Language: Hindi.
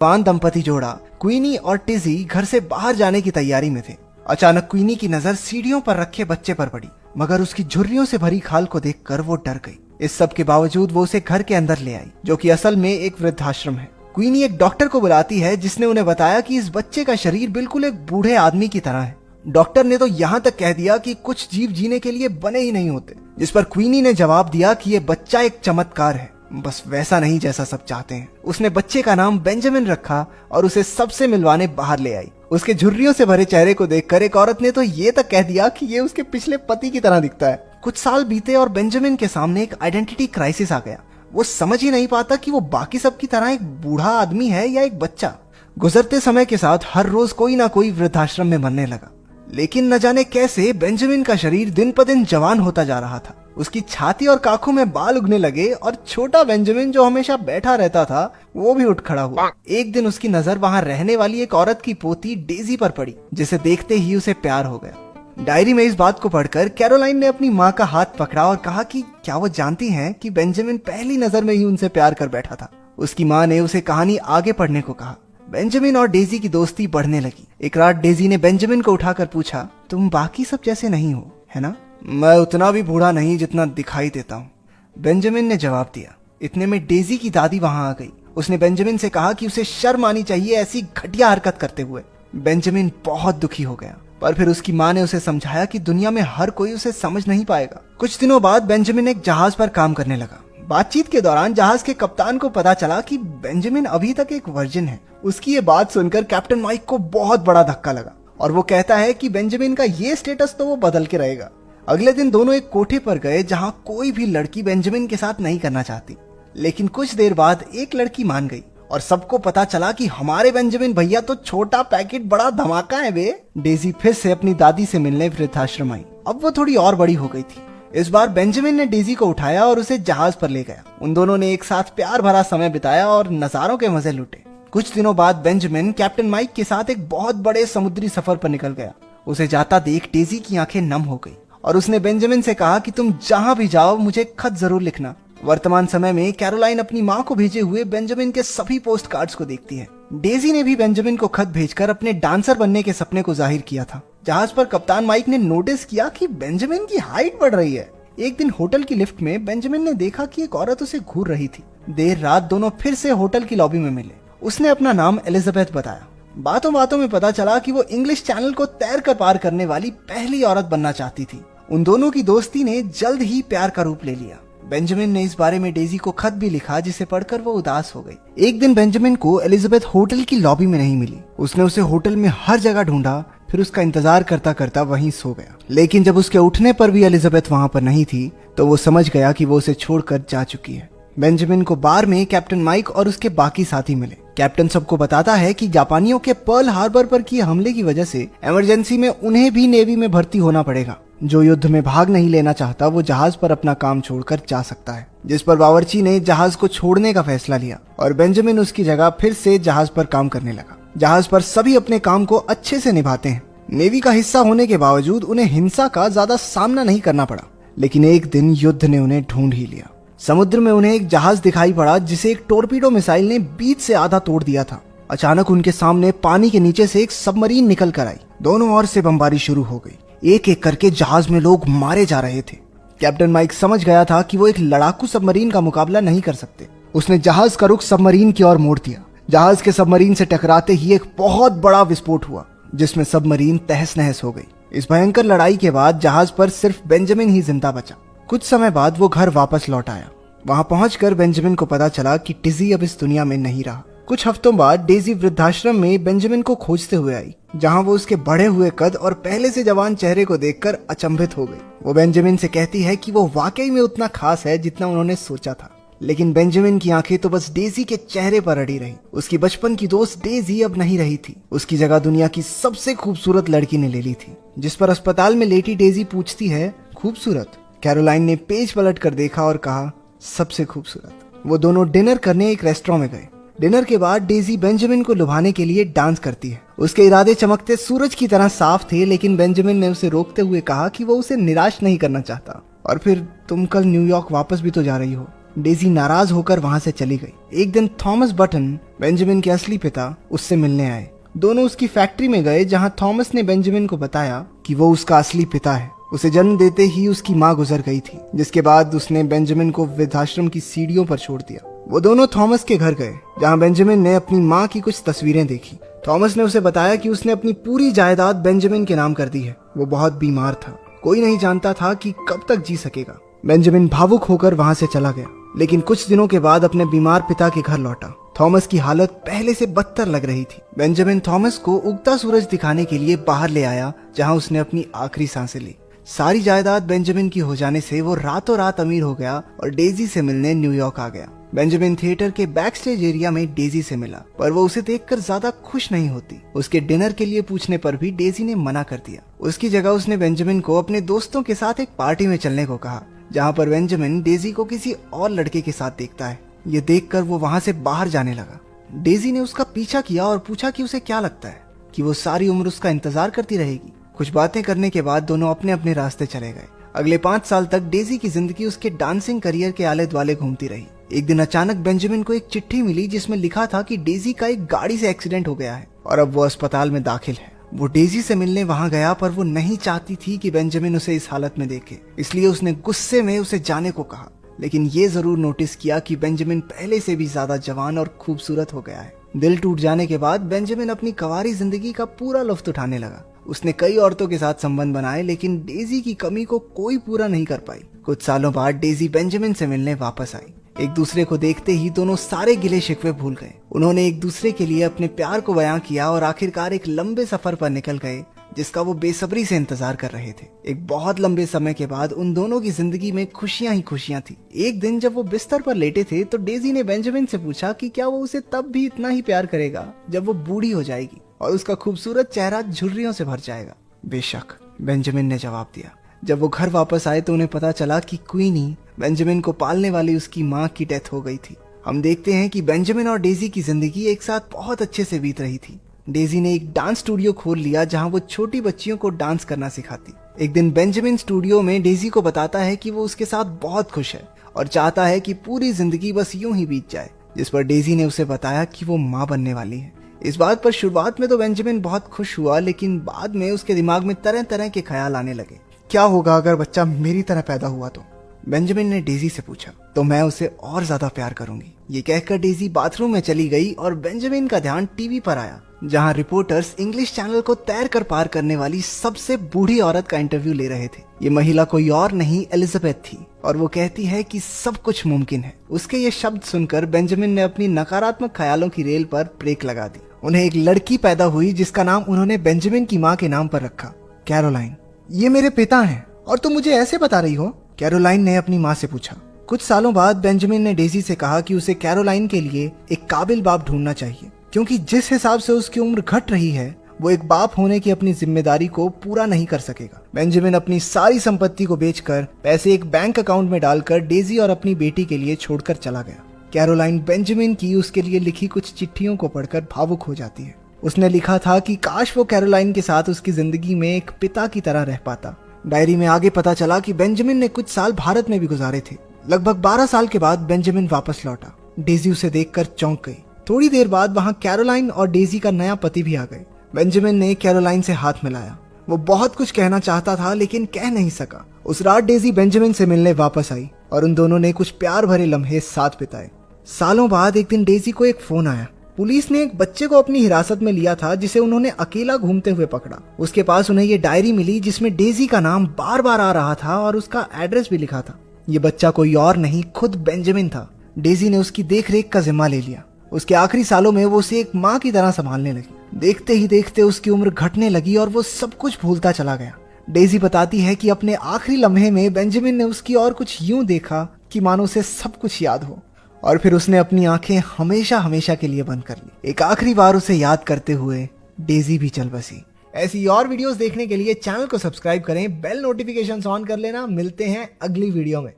जवान दंपति जोड़ा क्वीनी और टिजी घर से बाहर जाने की तैयारी में थे। अचानक क्वीनी की नजर सीढ़ियों पर रखे बच्चे पर पड़ी, मगर उसकी झुर्रियों से भरी खाल को देखकर वो डर गई। इस सब के बावजूद वो उसे घर के अंदर ले आई, जो कि असल में एक वृद्धाश्रम है। क्वीनी एक डॉक्टर को बुलाती है, जिसने उन्हें बताया कि इस बच्चे का शरीर बिल्कुल एक बूढ़े आदमी की तरह है। डॉक्टर ने तो यहाँ तक कह दिया कि कुछ जीव जीने के लिए बने ही नहीं होते, जिस पर क्वीनी ने जवाब दिया कि ये बच्चा एक चमत्कार है, बस वैसा नहीं जैसा सब चाहते हैं। उसने बच्चे का नाम बेंजामिन रखा और उसे सबसे मिलवाने बाहर ले आई। उसके झुर्रियों से भरे चेहरे को देखकर एक औरत ने तो ये तक कह दिया कि ये उसके पिछले पति की तरह दिखता है। कुछ साल बीते और बेंजामिन के सामने एक आइडेंटिटी क्राइसिस आ गया। वो समझ ही नहीं पाता कि वो बाकी सब की तरह एक बूढ़ा आदमी है या एक बच्चा। गुजरते समय के साथ हर रोज कोई ना कोई वृद्धाश्रम में मरने लगा, लेकिन न जाने कैसे बेंजामिन का शरीर दिन प दिन जवान होता जा रहा था। उसकी छाती और काखों में बाल उगने लगे और छोटा बेंजामिन जो हमेशा बैठा रहता था वो भी उठ खड़ा हुआ। एक दिन उसकी नजर वहां रहने वाली एक औरत की पोती डेजी पर पड़ी, जिसे देखते ही उसे प्यार हो गया। डायरी में इस बात को पढ़कर कैरोलाइन ने अपनी माँ का हाथ पकड़ा और कहा कि क्या वो जानती हैं कि बेंजामिन पहली नजर में ही उनसे प्यार कर बैठा था। उसकी माँ ने उसे कहानी आगे पढ़ने को कहा। बेंजामिन और डेजी की दोस्ती बढ़ने लगी। एक रात डेजी ने बेंजामिन को उठाकर पूछा, तुम बाकी सब जैसे नहीं हो, है ना? मैं उतना भी बूढ़ा नहीं जितना दिखाई देता हूँ, बेंजामिन ने जवाब दिया। इतने में डेजी की दादी वहां आ गई। उसने बेंजामिन से कहा कि उसे शर्म आनी चाहिए ऐसी घटिया हरकत करते हुए। बेंजामिन बहुत दुखी हो गया, पर फिर उसकी माँ ने उसे समझाया कि दुनिया में हर कोई उसे समझ नहीं पाएगा। कुछ दिनों बाद बेंजामिन एक जहाज पर काम करने लगा। बातचीत के दौरान जहाज के कप्तान को पता चला कि बेंजामिन अभी तक एक वर्जिन है। उसकी ये बात सुनकर कैप्टन माइक को बहुत बड़ा धक्का लगा और वो कहता है कि बेंजामिन का ये स्टेटस तो वो बदल के रहेगा। अगले दिन दोनों एक कोठे पर गए जहां कोई भी लड़की बेंजामिन के साथ नहीं करना चाहती, लेकिन कुछ देर बाद एक लड़की मान गई और सबको पता चला कि हमारे बेंजामिन भैया तो छोटा पैकेट बड़ा धमाका है बे। डेजी फिर से अपनी दादी से मिलने वृद्धाश्रम आई। अब वो थोड़ी और बड़ी हो गई थी। इस बार बेंजामिन ने डेजी को उठाया और उसे जहाज पर ले गया। उन दोनों ने एक साथ प्यार भरा समय बिताया और नजारों के मजे लूटे। कुछ दिनों बाद बेंजामिन कैप्टन माइक के साथ एक बहुत बड़े समुद्री सफर पर निकल गया। उसे जाता देख डेजी की आंखें नम हो गई और उसने बेंजामिन से कहा कि तुम जहां भी जाओ मुझे खत जरूर लिखना। वर्तमान समय में कैरोलाइन अपनी माँ को भेजे हुए बेंजामिन के सभी पोस्ट कार्ड्स को देखती है। डेजी ने भी बेंजामिन को खत भेजकर अपने डांसर बनने के सपने को जाहिर किया था। जहाज पर कप्तान माइक ने नोटिस किया कि बेंजामिन की हाइट बढ़ रही है। एक दिन होटल की लिफ्ट में बेंजामिन ने देखा कि एक औरत उसे घूर रही थी। देर रात दोनों फिर से होटल की लॉबी में मिले। उसने अपना नाम एलिजाबेथ बताया। बातों बातों में पता चला कि वो इंग्लिश चैनल को तैर कर पार करने वाली पहली औरत बनना चाहती थी। उन दोनों की दोस्ती ने जल्द ही प्यार का रूप ले लिया। बेंजामिन ने इस बारे में डेजी को खत भी लिखा, जिसे पढ़कर वो उदास हो गई। एक दिन बेंजामिन को एलिजाबेथ होटल की लॉबी में नहीं मिली। उसने उसे होटल में हर जगह ढूंढा, फिर उसका इंतजार करता करता वहीं सो गया। लेकिन जब उसके उठने पर भी एलिजाबेथ वहां पर नहीं थी, तो वो समझ गया कि वो उसे छोड़कर जा चुकी है। बेंजामिन को बार में कैप्टन माइक और उसके बाकी साथी मिले। कैप्टन सबको बताता है कि जापानियों के पर्ल हार्बर पर किए हमले की वजह से इमरजेंसी में उन्हें भी नेवी में भर्ती होना पड़ेगा। जो युद्ध में भाग नहीं लेना चाहता वो जहाज पर अपना काम छोड़कर जा सकता है, जिस पर बावर्ची ने जहाज को छोड़ने का फैसला लिया और बेंजामिन उसकी जगह फिर से जहाज पर काम करने लगा। जहाज पर सभी अपने काम को अच्छे से निभाते हैं। नेवी का हिस्सा होने के बावजूद उन्हें हिंसा का ज्यादा सामना नहीं करना पड़ा, लेकिन एक दिन युद्ध ने उन्हें ढूंढ ही लिया। समुद्र में उन्हें एक जहाज दिखाई पड़ा जिसे एक टोरपीडो मिसाइल ने बीच से आधा तोड़ दिया था। अचानक उनके सामने पानी के नीचे से एक सबमरीन निकल कर आई। दोनों ओर से बमबारी शुरू हो गई। एक एक करके जहाज में लोग मारे जा रहे थे। कैप्टन माइक समझ गया था कि वो एक लड़ाकू सबमरीन का मुकाबला नहीं कर सकते। उसने जहाज का रुख सबमरीन की ओर मोड़ दिया। जहाज के सबमरीन से टकराते ही एक बहुत बड़ा विस्फोट हुआ, जिसमें सबमरीन तहस नहस हो गई। इस भयंकर लड़ाई के बाद जहाज पर सिर्फ बेंजामिन ही जिंदा बचा। कुछ समय बाद वो घर वापस लौट आया। वहां पहुंचकर बेंजामिन को पता चला कि टिजी अब इस दुनिया में नहीं रहा। कुछ हफ्तों बाद डेजी वृद्धाश्रम में बेंजामिन को खोजते हुए आई, जहां वो उसके बढ़े हुए कद और पहले से जवान चेहरे को देखकर अचंभित हो गई। वो बेंजामिन से कहती है कि वो वाकई में उतना खास है जितना उन्होंने सोचा था। लेकिन बेंजामिन की आंखें तो बस डेजी के चेहरे पर अड़ी रही। उसकी बचपन की दोस्त डेजी अब नहीं रही थी। उसकी जगह दुनिया की सबसे खूबसूरत लड़की ने ले ली थी। जिस पर अस्पताल में लेटी डेजी पूछती है, खूबसूरत? कैरोलाइन ने पेज पलट कर देखा और कहा, सबसे खूबसूरत। वो दोनों डिनर करने एक रेस्टोरेंट में गए। डिनर के बाद डेजी बेंजामिन को लुभाने के लिए डांस करती है। उसके इरादे चमकते सूरज की तरह साफ थे, लेकिन बेंजामिन ने उसे रोकते हुए कहा कि वो उसे निराश नहीं करना चाहता। और फिर तुम कल न्यूयॉर्क वापस भी तो जा रही हो। डेजी नाराज होकर वहां से चली गई। एक दिन थॉमस बटन, बेंजामिन के असली पिता, उससे मिलने आए। दोनों उसकी फैक्ट्री में गए जहां थॉमस ने बेंजामिन को बताया कि वो उसका असली पिता है। उसे जन्म देते ही उसकी माँ गुजर गई थी, जिसके बाद उसने बेंजामिन को वृद्धाश्रम की सीढ़ियों पर छोड़ दिया। वो दोनों थॉमस के घर गए जहां बेंजामिन ने अपनी माँ की कुछ तस्वीरें देखी। थॉमस ने उसे बताया कि उसने अपनी पूरी जायदाद बेंजामिन के नाम कर दी है। वो बहुत बीमार था, कोई नहीं जानता था कि कब तक जी सकेगा। बेंजामिन भावुक होकर वहां से चला गया, लेकिन कुछ दिनों के बाद अपने बीमार पिता के घर लौटा। थॉमस की हालत पहले से बदतर लग रही थी। बेंजामिन थॉमस को उगता सूरज दिखाने के लिए बाहर ले आया, जहां उसने अपनी आखिरी सांसें ली। सारी जायदाद बेंजामिन की हो जाने से वो रातों रात अमीर हो गया और डेजी से मिलने न्यूयॉर्क आ गया। बेंजामिन थिएटर के बैक स्टेज एरिया में डेजी से मिला, पर वो उसे देखकर ज्यादा खुश नहीं होती। उसके डिनर के लिए पूछने पर भी डेजी ने मना कर दिया। उसकी जगह उसने बेंजामिन को अपने दोस्तों के साथ एक पार्टी में चलने को कहा, जहाँ पर बेंजामिन डेजी को किसी और लड़के के साथ देखता है। ये देखकर वो वहां से बाहर जाने लगा। डेजी ने उसका पीछा किया और पूछा कि उसे क्या लगता है कि वो सारी उम्र उसका इंतजार करती रहेगी। कुछ बातें करने के बाद दोनों अपने अपने रास्ते चले गए। अगले 5 साल तक डेजी की जिंदगी उसके डांसिंग करियर के आले द्वाले घूमती रही। एक दिन अचानक बेंजामिन को एक चिट्ठी मिली जिसमें लिखा था कि डेजी का एक गाड़ी से एक्सीडेंट हो गया है और अब वो अस्पताल में दाखिल है। वो डेजी से मिलने वहां गया, पर वो नहीं चाहती थी कि बेंजामिन उसे इस हालत में देखे, इसलिए उसने गुस्से में उसे जाने को कहा। लेकिन ये जरूर नोटिस किया कि बेंजामिन पहले से भी ज्यादा जवान और खूबसूरत हो गया है। दिल टूट जाने के बाद बेंजामिन अपनी कंवारी जिंदगी का पूरा लुत्फ उठाने लगा। उसने कई औरतों के साथ संबंध बनाए, लेकिन डेजी की कमी को कोई पूरा नहीं कर पाई। कुछ सालों बाद डेजी बेंजामिन से मिलने वापस आई। एक दूसरे को देखते ही दोनों सारे गिले शिकवे भूल गए। उन्होंने एक दूसरे के लिए अपने प्यार को बयां किया और आखिरकार एक लंबे सफर पर निकल गए, जिसका वो बेसब्री से इंतजार कर रहे थे। एक बहुत लंबे समय के बाद उन दोनों की जिंदगी में खुशियां ही खुशियां थी। एक दिन जब वो बिस्तर पर लेटे थे तो डेजी ने बेंजामिन से पूछा कि क्या वो उसे तब भी इतना ही प्यार करेगा जब वो बूढ़ी हो जाएगी और उसका खूबसूरत चेहरा झुर्रियों से भर जाएगा। बेशक, बेंजामिन ने जवाब दिया। जब वो घर वापस आए तो उन्हें पता चला कि क्वीनी, बेंजामिन को पालने वाली उसकी माँ की डेथ हो गई थी। हम देखते हैं कि बेंजामिन और डेजी की जिंदगी एक साथ बहुत अच्छे से बीत रही थी। डेजी ने एक डांस स्टूडियो खोल लिया जहां वो छोटी बच्चियों को डांस करना सिखाती। एक दिन बेंजामिन स्टूडियो में डेजी को बताता है कि वो उसके साथ बहुत खुश है और चाहता है कि पूरी जिंदगी बस यूं ही बीत जाए, जिस पर डेजी ने उसे बताया कि वो माँ बनने वाली है। इस बात पर शुरुआत में तो बेंजामिन बहुत खुश हुआ, लेकिन बाद में उसके दिमाग में तरह तरह के ख्याल आने लगे। क्या होगा अगर बच्चा मेरी तरह पैदा हुआ तो? बेंजामिन ने डेजी से पूछा। तो मैं उसे और ज्यादा प्यार करूंगी। ये कहकर डेजी बाथरूम में चली गई और बेंजामिन का ध्यान टीवी पर आया, जहां रिपोर्टर्स इंग्लिश चैनल को तैर कर पार करने वाली सबसे बूढ़ी औरत का इंटरव्यू ले रहे थे। ये महिला कोई और नहीं, एलिजाबेथ थी, और वो कहती है कि सब कुछ मुमकिन है। उसके ये शब्द सुनकर बेंजामिन ने अपनी नकारात्मक ख्यालों की रेल पर ब्रेक लगा दी। उन्हें एक लड़की पैदा हुई जिसका नाम उन्होंने बेंजामिन की माँ के नाम पर रखा, कैरोलाइन। ये मेरे पिता हैं और तुम मुझे ऐसे बता रही हो? कैरोलाइन ने अपनी माँ से पूछा। कुछ सालों बाद बेंजामिन ने डेजी से कहा कि उसे कैरोलाइन के लिए एक काबिल बाप ढूंढना चाहिए, क्योंकि जिस हिसाब से उसकी उम्र घट रही है वो एक बाप होने की अपनी जिम्मेदारी को पूरा नहीं कर सकेगा। बेंजामिन अपनी सारी संपत्ति को बेचकर पैसे एक बैंक अकाउंट में डालकर डेजी और अपनी बेटी के लिए छोड़कर चला गया। कैरोलाइन बेंजामिन की उसके लिए लिखी कुछ चिट्ठियों को पढ़कर भावुक हो जाती है। उसने लिखा था कि काश वो कैरोलाइन के साथ उसकी जिंदगी में एक पिता की तरह रह पाता। डायरी में आगे पता चला कि बेंजामिन ने कुछ साल भारत में भी गुजारे थे। लगभग 12 साल के बाद बेंजामिन वापस लौटा। डेजी उसे देखकर चौंक गई। थोड़ी देर बाद वहां कैरोलाइन और डेजी का नया पति भी आ गए। बेंजामिन ने कैरोलाइन से हाथ मिलाया। वो बहुत कुछ कहना चाहता था लेकिन कह नहीं सका। उस रात डेजी बेंजामिन से मिलने वापस आई और उन दोनों ने कुछ प्यार भरे लम्हे साथ बिताए। सालों बाद एक दिन डेजी को एक फोन आया। पुलिस ने एक बच्चे को अपनी हिरासत में लिया था जिसे उन्होंने अकेला घूमते हुए पकड़ा। उसके पास उन्हें ये डायरी मिली जिसमें डेजी का नाम बार बार आ रहा था और उसका एड्रेस भी लिखा था। ये बच्चा कोई और नहीं, खुद बेंजामिन था। डेजी ने उसकी देखरेख का जिम्मा ले लिया। उसके आखिरी सालों में वो उसे एक माँ की तरह संभालने लगी। देखते ही देखते उसकी उम्र घटने लगी और वो सब कुछ भूलता चला गया। डेजी बताती है कि अपने आखिरी लम्हे में बेंजामिन ने उसकी और कुछ यूं देखा कि मानो उसे सब कुछ याद हो, और फिर उसने अपनी आंखें हमेशा हमेशा के लिए बंद कर ली। एक आखिरी बार उसे याद करते हुए डेजी भी चल बसी। ऐसी और वीडियोस देखने के लिए चैनल को सब्सक्राइब करें, बेल नोटिफिकेशंस ऑन कर लेना। मिलते हैं अगली वीडियो में।